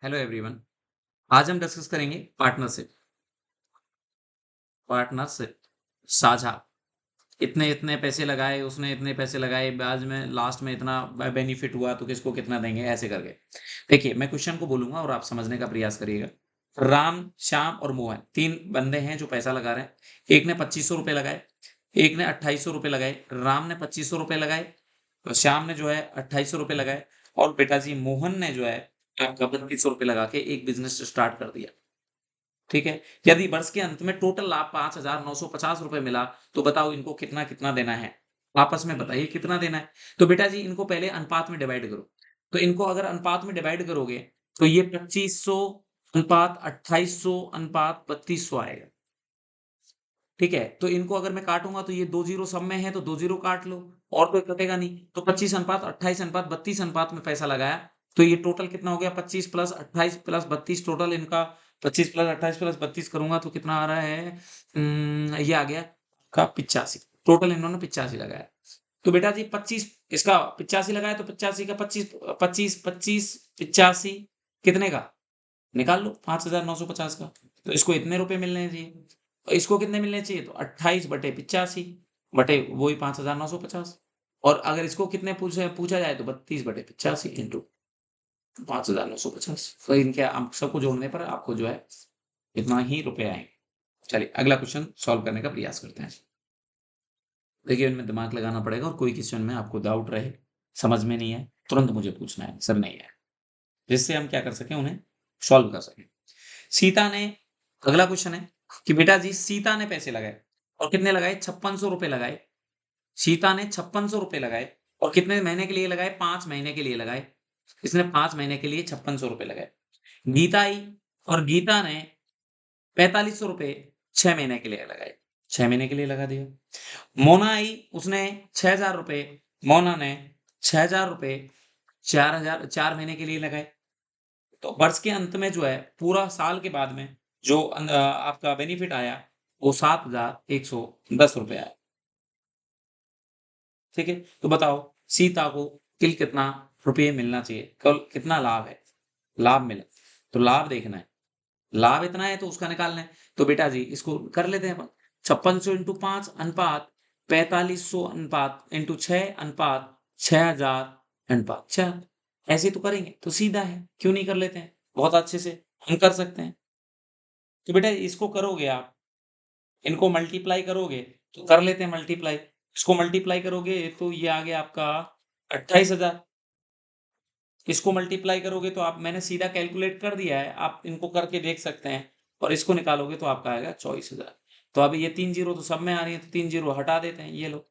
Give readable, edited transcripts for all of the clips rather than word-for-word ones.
Hello everyone. आज हम discuss करेंगे पार्टनरशिप। पार्टनरशिप साझा। इतने इतने पैसे लगाए, उसने इतने पैसे लगाए, ब्याज में लास्ट में इतना बेनिफिट हुआ तो किसको कितना देंगे, ऐसे करके। देखिए, मैं क्वेश्चन को बोलूंगा और आप समझने का प्रयास करिएगा। राम, श्याम और मोहन, तीन बंदे हैं जो पैसा लगा रहे हैं। एक ने 2500 रुपये लगाए, एक ने 2800 रुपये लगाए। राम ने 2500 रुपये लगाए, तो श्याम ने जो है 2800 रुपये लगाए, और बेटा जी मोहन ने जो है आपका 3200 रुपये लगा के एक बिजनेस स्टार्ट कर दिया। ठीक है। यदि वर्ष के अंत में टोटल लाभ 5,950 रुपए मिला, तो बताओ इनको कितना कितना देना है। आपस में बताइए कितना देना है। तो बेटा जी इनको पहले अनुपात में डिवाइड करो। तो इनको अगर अनुपात में डिवाइड करोगे, तो ये 2500 अनुपात 2800 अनुपात 3200 आएगा। ठीक है। तो इनको अगर मैं काटूंगा तो ये दो जीरो सब में है, तो दो जीरो काट लो, और कोई कटेगा नहीं। तो 25 अनुपात 28 अनुपात 32 अनुपात में पैसा लगाया, तो ये टोटल कितना हो गया, 25 प्लस 28 प्लस 32 टोटल इनका। 25 प्लस 28 प्लस 32 करूंगा तो कितना आ रहा है, ये आ गया का 85। टोटल इन्होंने 85 लगाया। तो बेटा जी 25 इसका 85 लगाया, तो 85 का 25 25 25 85 कितने का, निकाल लो 5,950 का। तो इसको इतने रुपए मिलने चाहिए। तो इसको कितने मिलने चाहिए, तो 28/85 बटे वही 5,950। और अगर इसको कितने पूछा पूछा जाए तो 32/85 इंटू 5,950। तो इनके आप सबको जोड़ने पर आपको जो है इतना ही रुपए आएंगे। चलिए अगला क्वेश्चन सॉल्व करने का प्रयास करते हैं। देखिए, इनमें दिमाग लगाना पड़ेगा, और कोई क्वेश्चन में आपको डाउट रहे, समझ में नहीं है, तुरंत मुझे पूछना है, सर नहीं है, जिससे हम क्या कर सकें, उन्हें सॉल्व कर सकें। सीता ने, अगला क्वेश्चन है कि बेटा जी सीता ने पैसे लगाए, और कितने लगाए, 5600 रुपए लगाए। सीता ने 5600 रुपए लगाए, और कितने महीने के लिए लगाए, 5 महीने के लिए लगाए। इसने 5 महीने के लिए 5600 रुपए लगाए। गीता आई, और गीता ने 4500 रुपए 6 महीने के लिए लगाए। 6 महीने के लिए लगा दिया। मोना आई, उसने 6000 रुपए, मोना ने 6000 रुपए 4000 4 महीने के लिए लगाए। तो वर्ष के अंत में जो है पूरा साल के बाद में जो आपका बेनिफिट आया, वो 7,110 रुपए आया। ठीक है। तो बताओ सीता को किल कितना रुपये मिलना चाहिए, कल कितना लाभ है, लाभ मिला। तो लाभ देखना है, लाभ इतना है तो उसका निकालना है। तो बेटा जी इसको कर लेते हैं अपन। 5600 इंटू 5 अनुपात 4500 अनुपात इंटू 6 अनुपात 6000 अनुपात 4। ऐसे तो करेंगे तो सीधा है, क्यों नहीं कर लेते हैं, बहुत अच्छे से हम कर सकते हैं। तो बेटा इसको करोगे आप, इनको मल्टीप्लाई करोगे, तो कर लेते हैं मल्टीप्लाई। इसको मल्टीप्लाई करोगे तो ये आ गया आपका 28,000। इसको मल्टीप्लाई करोगे तो आप, मैंने सीधा कैलकुलेट कर दिया है, आप इनको करके देख सकते हैं। और इसको निकालोगे तो आपका आएगा 24,000। तो अब ये 3 जीरो तो सब में आ रही है, तो 3 जीरो हटा देते हैं, ये लो।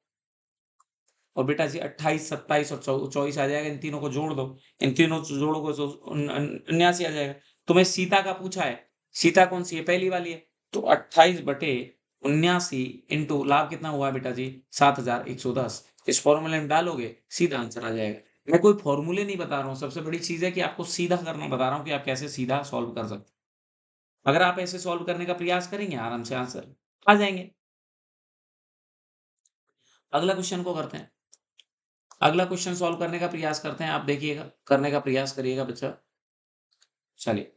और बेटा जी 28 27 और 24 आ जाएगा, इन तीनों को जोड़ दो। इन तीनों को जोड़ोगे तो 79 आ जाएगा। तुम्हें सीता का पूछा है, सीता कौन सी है, पहली वाली है। तो 28/79 इंटू लाभ कितना हुआ बेटा जी, 7,110। इस फॉर्मूले में डालोगे, सीधा आंसर आ जाएगा। मैं कोई फॉर्मूले नहीं बता रहा हूँ, सबसे बड़ी चीज है कि आपको सीधा करना बता रहा हूँ कि आप कैसे सीधा सॉल्व कर सकते हैं। अगर आप ऐसे सॉल्व करने का प्रयास करेंगे, आराम से आंसर आ जाएंगे। अगला क्वेश्चन को करते हैं। अगला क्वेश्चन सॉल्व करने का प्रयास करते हैं, आप देखिएगा, करने का प्रयास करिएगा बच्चा। चलिए,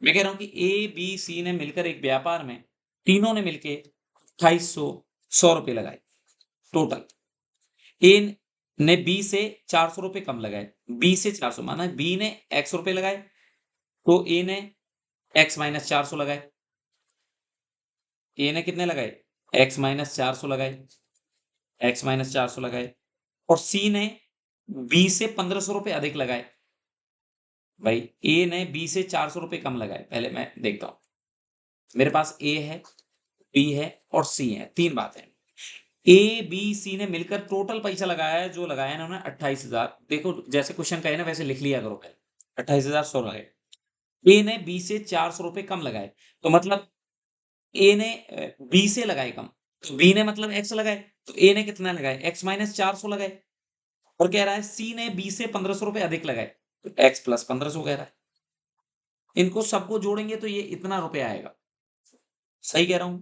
मैं कह रहा हूं कि ए बी सी ने मिलकर एक व्यापार में, तीनों ने मिलकर 2800 रुपए लगाए टोटल। ए ने बी से 400 रुपए कम लगाए, बी से 400 माना बी ने x रुपए लगाए, तो ए ने x-400 लगाए। ए ने कितने लगाए, x-400 लगाए, x-400 लगाए। और सी ने बी से 1500 रुपए अधिक लगाए। भाई ए ने बी से 400 रुपए कम लगाए, पहले मैं देखता हूं। मेरे पास ए है, बी है और सी है, तीन बातें। ए बी सी ने मिलकर टोटल पैसा लगाया है, जो लगाया इन्होंने 28,000। देखो जैसे क्वेश्चन का है ना, वैसे लिख लिया करो पहले। 28,100 लगाए। ए ने बी से 400 रुपए कम लगाए, तो मतलब ए ने बी से लगाए कम, तो बी ने मतलब एक्स लगाए, तो ए ने कितना लगाए, x-400 लगाए। और कह रहा है सी ने बी से 1500 रुपए अधिक लगाए, तो x+1500 कह रहा है। इनको सबको जोड़ेंगे तो ये इतना रुपए आएगा। सही कह रहा हूं।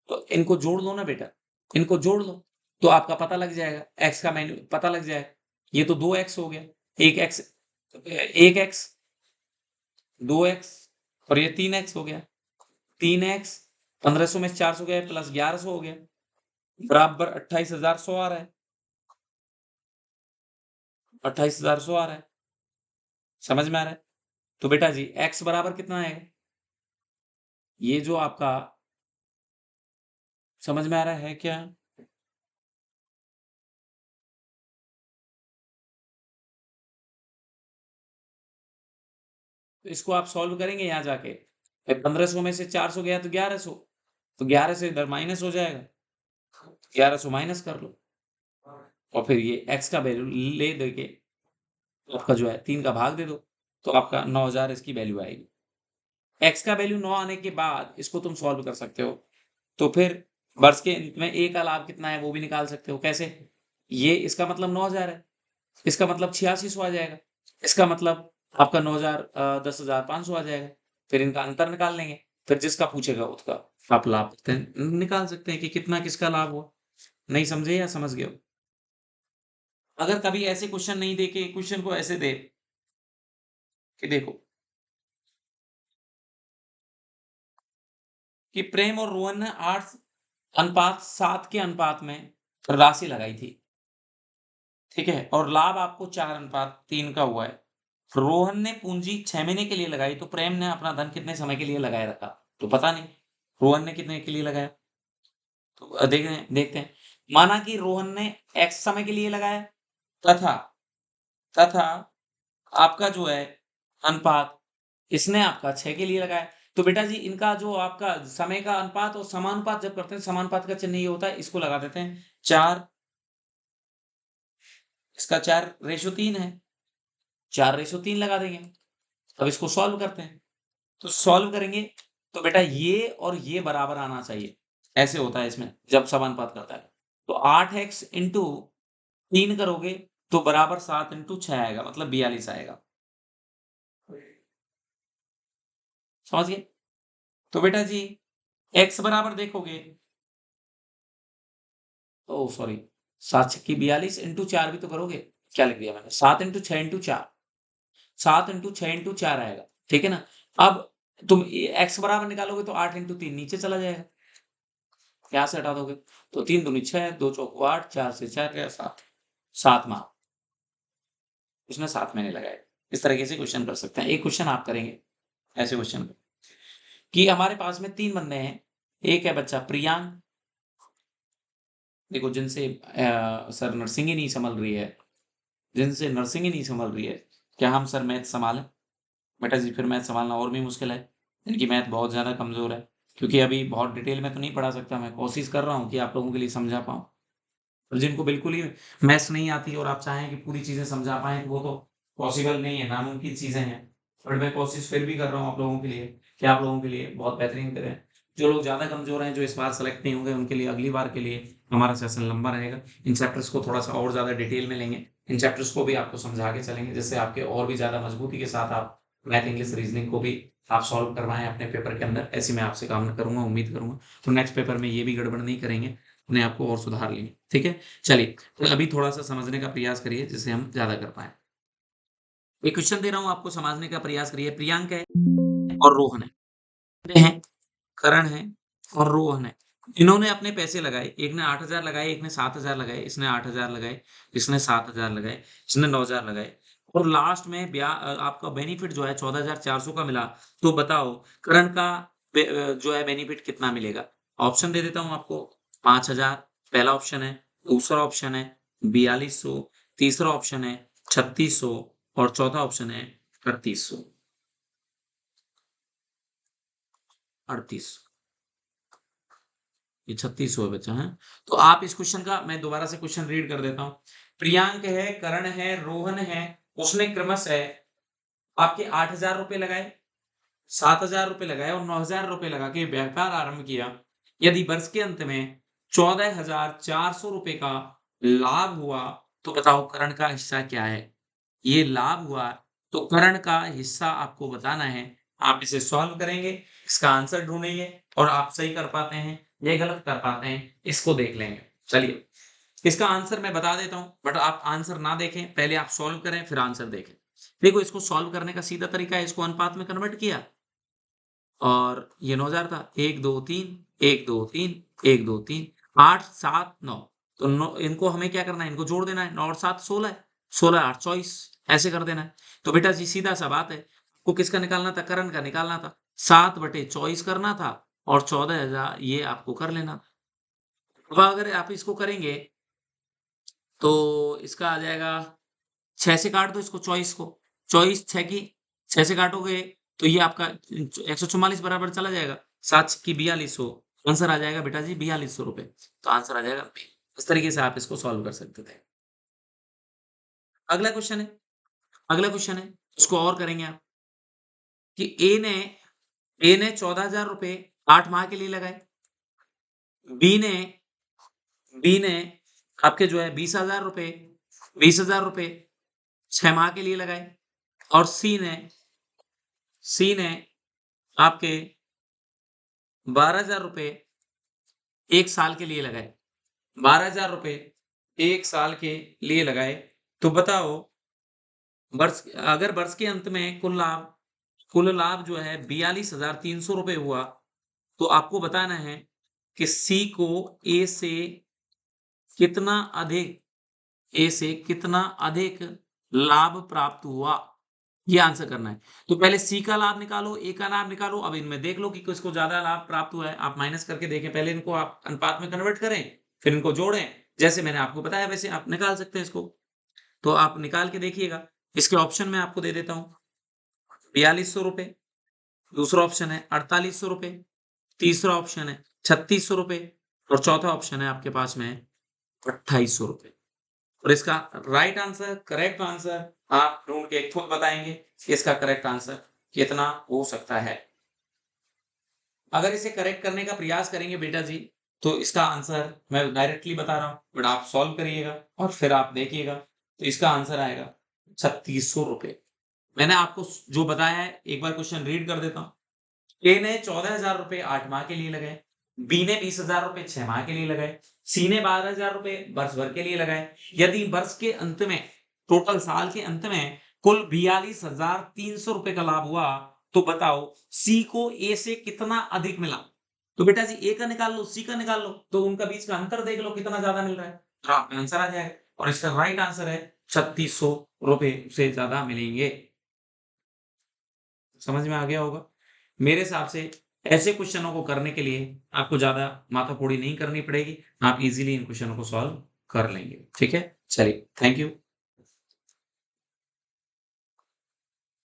तो इनको जोड़ लो ना बेटा, इनको जोड़ लो, तो आपका पता लग जाएगा, एक्स का वैल्यू पता लग जाएगा। ये तो 2x हो गया, एक एक्स, एक एक्स 2x और ये 3x हो गया। 3x 1500 में से 400 गए प्लस 1100 हो गया, बराबर 28,100 आ रहा है। 28,100 आ रहा है। समझ में आ रहा है? तो बेटा जी x बराबर कितना है? ये जो आपका समझ में आ रहा है क्या? तो इसको आप सॉल्व करेंगे यहाँ जाके। 1500 में से 400 गया तो 1100, तो 1100 इधर माइनस हो जाएगा, 1100 माइनस कर लो और फिर ये x का वैल्यू ले दे के आपका जो है 3 का भाग दे दो, तो आपका 9000 इसकी वैल्यू आएगी। x का वैल्यू 9 आने के बाद इसको तुम सॉल्व कर सकते हो। तो फिर वर्ष के अंत में a का लाभ कितना है वो भी निकाल सकते हो। कैसे? ये इसका मतलब 9000 है, इसका मतलब 8600 आ जाएगा, इसका मतलब आपका 9000 10,500 आ जाएगा। फिर इनका अंतर निकाल लेंगे, फिर जिसका पूछेगा उसका आप लाभ निकाल सकते हैं कि कितना किसका लाभ हुआ। नहीं समझे या समझ गए हो? अगर कभी ऐसे क्वेश्चन नहीं दे के क्वेश्चन को ऐसे दे कि देखो कि प्रेम और रोहन ने 8 अनुपात 7 के अनुपात में राशि लगाई थी, ठीक है? और लाभ आपको 4 अनुपात 3 का हुआ है। रोहन ने पूंजी 6 महीने के लिए लगाई, तो प्रेम ने अपना धन कितने समय के लिए लगाए रखा? तो पता नहीं। रोहन ने कितने के लिए लगाया? तो देखते हैं। माना कि रोहन ने x समय के लिए लगाया तथा तथा आपका जो है अनुपात इसने आपका 6 के लिए लगाया। तो बेटा जी इनका जो आपका समय का अनुपात और समानुपात जब करते हैं, समानुपात का चिन्ह ये होता है, इसको लगा देते हैं 4, इसका 4:3 है, 4:3 लगा देंगे। अब इसको सॉल्व करते हैं, तो सॉल्व करेंगे तो बेटा ये और ये बराबर आना चाहिए। ऐसे होता है इसमें जब समानुपात करता है। तो 8x इंटू 3 करोगे तो बराबर 7 इंटू 6 आएगा, मतलब 42 आएगा। समझ गए? तो बेटा जी x बराबर देखोगे, ओह सॉरी, 7 छक्की 42 इंटू 4 भी तो करोगे। क्या लिख दिया मैंने? 7 इंटू 6 इंटू 4, 7 इंटू 6 इंटू 4 आएगा, ठीक है ना? अब तुम x बराबर निकालोगे तो 8 इंटू 3 नीचे चला जाएगा, यहाँ से हटा दोगे तो 3 दूनी 6, 2 चौको 8, 4 से 4 गया 7, 7 माह उसने 7 महीने लगाए। इस तरीके से क्वेश्चन कर सकते हैं। एक क्वेश्चन आप करेंगे ऐसे क्वेश्चन कि हमारे पास में 3 बंदे हैं, एक है बच्चा प्रियांक, देखो जिनसे सर नर्सिंग ही नहीं संभल रही है, जिनसे नर्सिंग ही नहीं संभल रही है, क्या हम सर मैथ संभालें? बेटा जी फिर मैथ संभालना और भी मुश्किल है, इनकी मैथ बहुत ज़्यादा कमज़ोर है, क्योंकि अभी बहुत डिटेल में तो नहीं पढ़ा सकता, मैं कोशिश कर रहा हूँ कि आप लोगों के लिए समझा पाऊँ। और जिनको बिल्कुल ही मैथ्स नहीं आती और आप चाहें कि पूरी चीज़ें समझा पाएँ, तो वो तो पॉसिबल नहीं है, नामुमकिन चीज़ें हैं। बट मैं कोशिश फिर भी कर रहा हूँ आप लोगों के लिए कि आप लोगों के लिए बहुत बेहतरीन करें। जो लोग ज़्यादा कमज़ोर हैं, जो इस बार सेलेक्ट नहीं होंगे, उनके लिए अगली बार के लिए हमारा सेशन लंबा रहेगा। इन चैप्टर्स को थोड़ा-सा और ज़्यादा डिटेल में लेंगे। इन चैप्टर्स को भी आपको समझा के चलेंगे, जिससे आपके और भी ज़्यादा मज़बूती के साथ आप मैथ, इंग्लिश, रीज़निंग को भी आप सॉल्व करवाएँ अपने पेपर के अंदर। ऐसी मैं आपसे कामना करूँगा, उम्मीद करूँगा। तो नेक्स्ट पेपर में ये भी गड़बड़ नहीं करेंगे, अपने आप को और सुधार लेंगे। ठीक है? चलिए, तो अभी थोड़ा-सा समझने का प्रयास करिए, जिससे हम ज़्यादा कर पाएँ। एक क्वेश्चन दे रहा हूँ आपको, समझने का प्रयास करिए। प्रियंक है और रोहन है, करण है और रोहन है। इन्होंने अपने पैसे लगाए, एक ने 8,000 लगाए, एक ने 7,000 लगाए, इसने 8,000 लगाए, इसने 7,000 लगाए, इसने 9,000 लगाए और लास्ट में आपका बेनिफिट जो है 14,400 का मिला। तो बताओ करण का जो है बेनिफिट कितना मिलेगा? ऑप्शन दे देता हूँ आपको। 5,000 पहला ऑप्शन है, दूसरा ऑप्शन है 4,200, तीसरा ऑप्शन है 3,600 और चौथा ऑप्शन है 3,800। 38, ये 3600 है बच्चा है। तो आप इस क्वेश्चन का मैं दोबारा से क्वेश्चन रीड कर देता हूँ। प्रियांक है, करण है, रोहन है, उसने क्रमशः आपके 8,000 रुपए लगाए, 7,000 रुपए लगाए और 9,000 रुपए लगा के व्यापार आरंभ किया। यदि वर्ष के अंत में 14,400 रुपए का लाभ हुआ, तो बताओ करण का हिस्सा क्या है? ये लाभ हुआ, तो कर्ण का हिस्सा आपको बताना है। आप इसे सॉल्व करेंगे, इसका आंसर ढूँढेंगे और आप सही कर पाते हैं या गलत कर पाते हैं, इसको देख लेंगे। चलिए, इसका आंसर मैं बता देता हूँ, बट आप आंसर ना देखें, पहले आप सॉल्व करें, फिर आंसर देखें। देखो इसको सॉल्व करने का सीधा तरीका है, इसको अनुपात में कन्वर्ट किया और ये 9000 था, 1 2 3 1 2 3 1 2 3 8 7 9 तो इनको हमें क्या करना है, इनको जोड़ देना है। 9 और 7 16 है, 16 8 24 ऐसे कर देना है। तो बेटा जी सीधा सा बात है, आपको किसका निकालना था, करण का निकालना था। 7/24 करना था और 14,000 ये आपको कर लेना था। अब अगर आप इसको करेंगे तो इसका आ जाएगा, 6 से काट दो इसको 24 को, 24 6 की 6 से काटोगे तो ये आपका 144 बराबर चला जाएगा, 7 छक्की 4200, आंसर आ जाएगा बेटा जी 4200 रुपए। तो आंसर आ जाएगा बी। इस तरीके से आप इसको सॉल्व कर सकते थे। अगला क्वेश्चन है, अगला क्वेश्चन है, उसको और करेंगे आप कि ए ने 14,000 रुपए 8 माह के लिए लगाए। बी ने बी ने आपके जो है 20,000 रुपए 6 माह के लिए लगाए और सी ने आपके 12,000 रुपए 1 साल के लिए लगाए। 12,000 रुपए 1 साल के लिए लगाए। तो बताओ अगर वर्ष के अंत में कुल लाभ जो है 42,300 रुपए हुआ, तो आपको बताना है कि सी को ए से कितना अधिक लाभ प्राप्त हुआ, ये आंसर करना है। तो पहले सी का लाभ निकालो, ए का लाभ निकालो। अब इनमें देख लो कि किसको ज़्यादा लाभ प्राप्त हुआ है। आप माइनस करके देखें, पहले इनको आप अनुपात में कन्वर्ट करें, फिर इनको जोड़ें। जैसे मैंने आपको बताया वैसे आप निकाल सकते हैं इसको। तो आप निकाल के देखिएगा। इसके ऑप्शन मैं आपको दे देता हूँ। 4200 रुपए, दूसरा ऑप्शन है 4800 रुपए, तीसरा ऑप्शन है 3600 रुपए और चौथा ऑप्शन है आपके पास में 2800 रुपए। और इसका राइट आंसर, करेक्ट आंसर आप ढूंढ के खुद बताएंगे कि इसका करेक्ट आंसर कितना हो सकता है। अगर इसे करेक्ट करने का प्रयास करेंगे बेटा जी, तो इसका आंसर मैं डायरेक्टली बता रहा हूं, बट आप सॉल्व करिएगा और फिर आप देखिएगा। तो इसका आंसर आएगा 3600 रुपए। मैंने आपको जो बताया है एक बार क्वेश्चन रीड कर देता हूं। ए ने 14,000 रुपए 8 माह के लिए लगाए, बी ने 20,000 रुपए 6 माह के लिए लगाए, सी ने 12,000 रुपए वर्ष भर के लिए लगाए। यदि वर्ष के अंत में, टोटल साल के अंत में कुल 42,300 रुपए का लाभ हुआ, तो बताओ सी को ए से कितना अधिक मिला। तो बेटा जी ए का निकाल लो, सी का निकाल लो, तो उनका बीच का अंतर देख लो कितना ज्यादा मिल रहा है, तो आपका आंसर आ जाएगा। और इसका राइट आंसर है 3600 रुपए से ज्यादा मिलेंगे। समझ में आ गया होगा। मेरे हिसाब से ऐसे क्वेश्चनों को करने के लिए आपको ज़्यादा माथापौड़ी नहीं करनी पड़ेगी। आप इज़िली इन क्वेश्चनों को सॉल्व कर लेंगे। ठीक है? चलिए, थैंक यू।